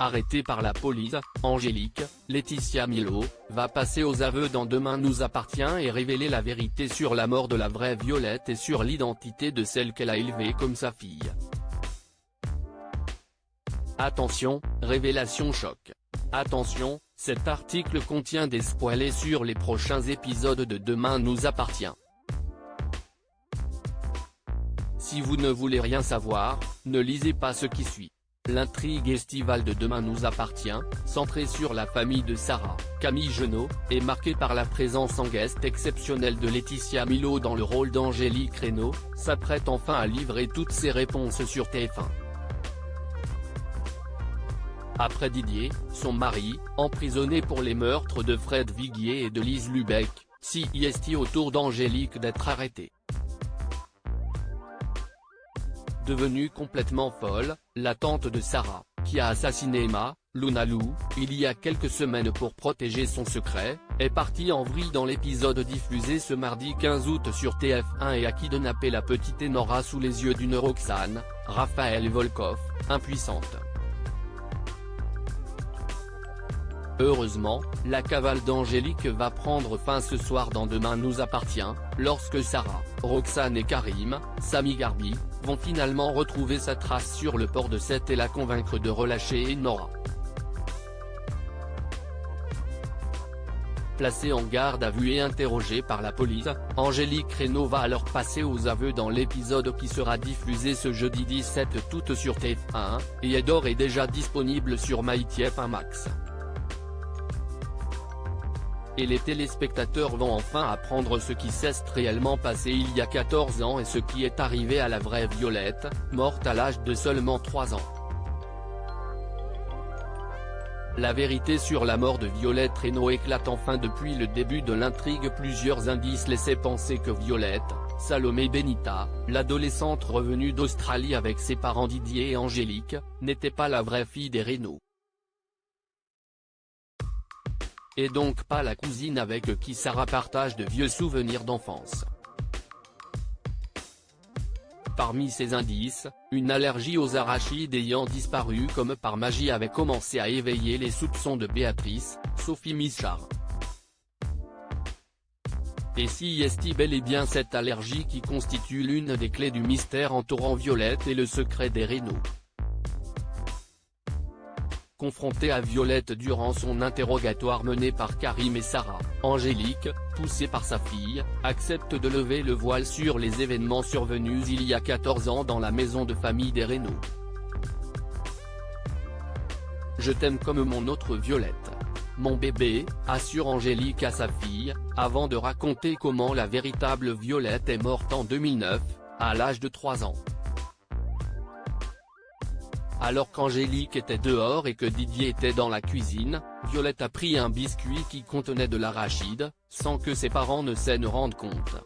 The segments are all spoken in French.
Arrêtée par la police, Angélique, Laetitia Milo, va passer aux aveux dans Demain nous appartient et révéler la vérité sur la mort de la vraie Violette et sur l'identité de celle qu'elle a élevée comme sa fille. Attention, révélation choc. Attention, cet article contient des spoilers sur les prochains épisodes de Demain nous appartient. Si vous ne voulez rien savoir, ne lisez pas ce qui suit. L'intrigue estivale de Demain nous appartient, centrée sur la famille de Sarah, Camille Genot, est marquée par la présence en guest exceptionnelle de Laetitia Milo dans le rôle d'Angélique Reynaud, s'apprête enfin à livrer toutes ses réponses sur TF1. Après Didier, son mari, emprisonné pour les meurtres de Fred Viguier et de Lise Lubeck, c'est au tour d'Angélique d'être arrêtée. Devenue complètement folle, la tante de Sarah, qui a assassiné Emma, Luna Lou, il y a quelques semaines pour protéger son secret, est partie en vrille dans l'épisode diffusé ce mardi 15 août sur TF1 et a kidnappé la petite Enora sous les yeux d'une Roxane, Raphaël Volkov, impuissante. Heureusement, la cavale d'Angélique va prendre fin ce soir dans Demain nous appartient, lorsque Sarah, Roxane et Karim, Sami Garbi, vont finalement retrouver sa trace sur le port de Sète et la convaincre de relâcher Enora. Placée en garde à vue et interrogée par la police, Angélique Reynaud va alors passer aux aveux dans l'épisode qui sera diffusé ce jeudi 17 août sur TF1, et est d'ores et déjà disponible sur MyTF1 Max. Et les téléspectateurs vont enfin apprendre ce qui s'est réellement passé il y a 14 ans et ce qui est arrivé à la vraie Violette, morte à l'âge de seulement 3 ans. La vérité sur la mort de Violette Reynaud éclate enfin depuis le début de l'intrigue. Plusieurs indices laissaient penser que Violette, Salomé Benita, l'adolescente revenue d'Australie avec ses parents Didier et Angélique, n'était pas la vraie fille des Reynaud. Et donc pas la cousine avec qui Sarah partage de vieux souvenirs d'enfance. Parmi ces indices, une allergie aux arachides ayant disparu comme par magie avait commencé à éveiller les soupçons de Béatrice, Sophie Michard. Et si est bel et bien cette allergie qui constitue l'une des clés du mystère entourant Violette et le secret des Reynaud. Confrontée à Violette durant son interrogatoire mené par Karim et Sarah, Angélique, poussée par sa fille, accepte de lever le voile sur les événements survenus il y a 14 ans dans la maison de famille des Reynaud. Je t'aime comme mon autre Violette. Mon bébé, assure Angélique à sa fille, avant de raconter comment la véritable Violette est morte en 2009, à l'âge de 3 ans. Alors qu'Angélique était dehors et que Didier était dans la cuisine, Violette a pris un biscuit qui contenait de l'arachide, sans que ses parents ne s'en rendent compte.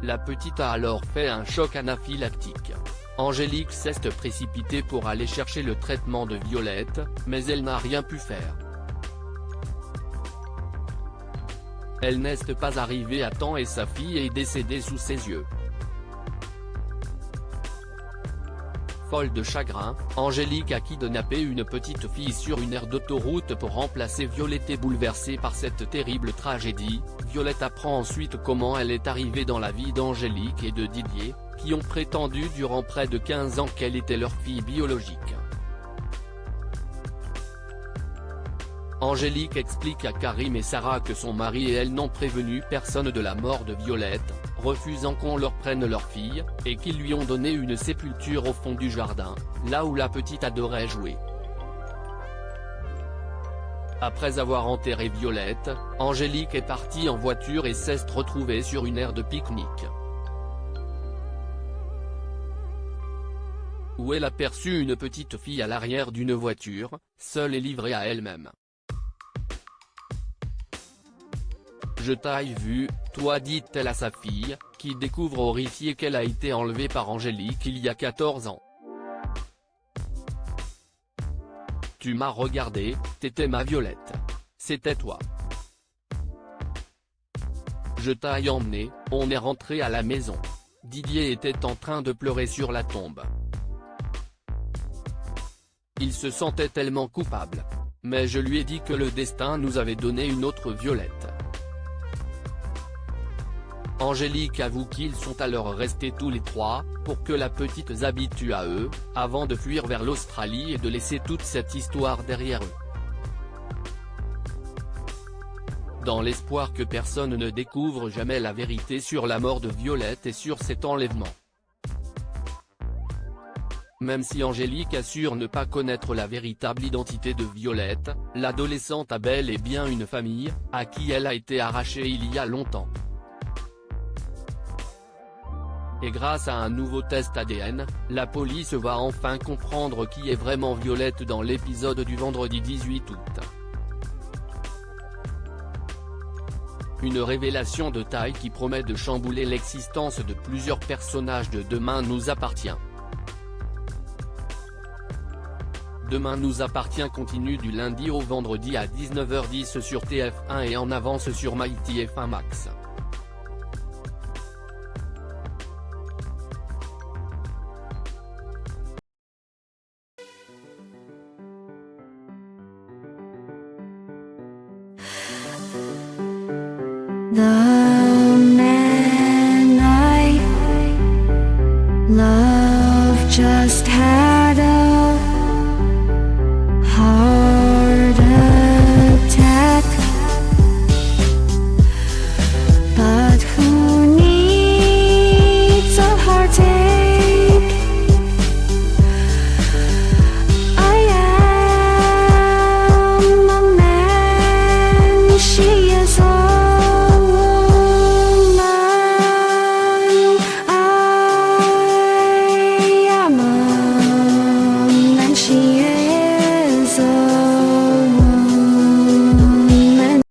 La petite a alors fait un choc anaphylactique. Angélique s'est précipitée pour aller chercher le traitement de Violette, mais elle n'a rien pu faire. Elle n'est pas arrivée à temps et sa fille est décédée sous ses yeux. Folle de chagrin, Angélique a kidnappé une petite fille sur une aire d'autoroute pour remplacer Violette. Et bouleversée par cette terrible tragédie, Violette apprend ensuite comment elle est arrivée dans la vie d'Angélique et de Didier, qui ont prétendu durant près de 15 ans qu'elle était leur fille biologique. Angélique explique à Karim et Sarah que son mari et elle n'ont prévenu personne de la mort de Violette, refusant qu'on leur prenne leur fille, et qu'ils lui ont donné une sépulture au fond du jardin, là où la petite adorait jouer. Après avoir enterré Violette, Angélique est partie en voiture et s'est retrouvée sur une aire de pique-nique, où elle aperçut une petite fille à l'arrière d'une voiture, seule et livrée à elle-même. Je t'ai vu, toi, dit-elle à sa fille, qui découvre horrifiée qu'elle a été enlevée par Angélique il y a 14 ans. Tu m'as regardé, t'étais ma Violette. C'était toi. Je t'ai emmené, on est rentré à la maison. Didier était en train de pleurer sur la tombe. il se sentait tellement coupable. Mais je lui ai dit que le destin nous avait donné une autre Violette. Angélique avoue qu'ils sont alors restés tous les trois, pour que la petite s'habitue à eux, avant de fuir vers l'Australie et de laisser toute cette histoire derrière eux. Dans l'espoir que personne ne découvre jamais la vérité sur la mort de Violette et sur cet enlèvement. Même si Angélique assure ne pas connaître la véritable identité de Violette, l'adolescente a bel et bien une famille, à qui elle a été arrachée il y a longtemps. Et grâce à un nouveau test ADN, la police va enfin comprendre qui est vraiment Violette dans l'épisode du vendredi 18 août. Une révélation de taille qui promet de chambouler l'existence de plusieurs personnages de Demain nous appartient. Demain nous appartient continue du lundi au vendredi à 19h10 sur TF1 et en avance sur MyTF1 Max. 나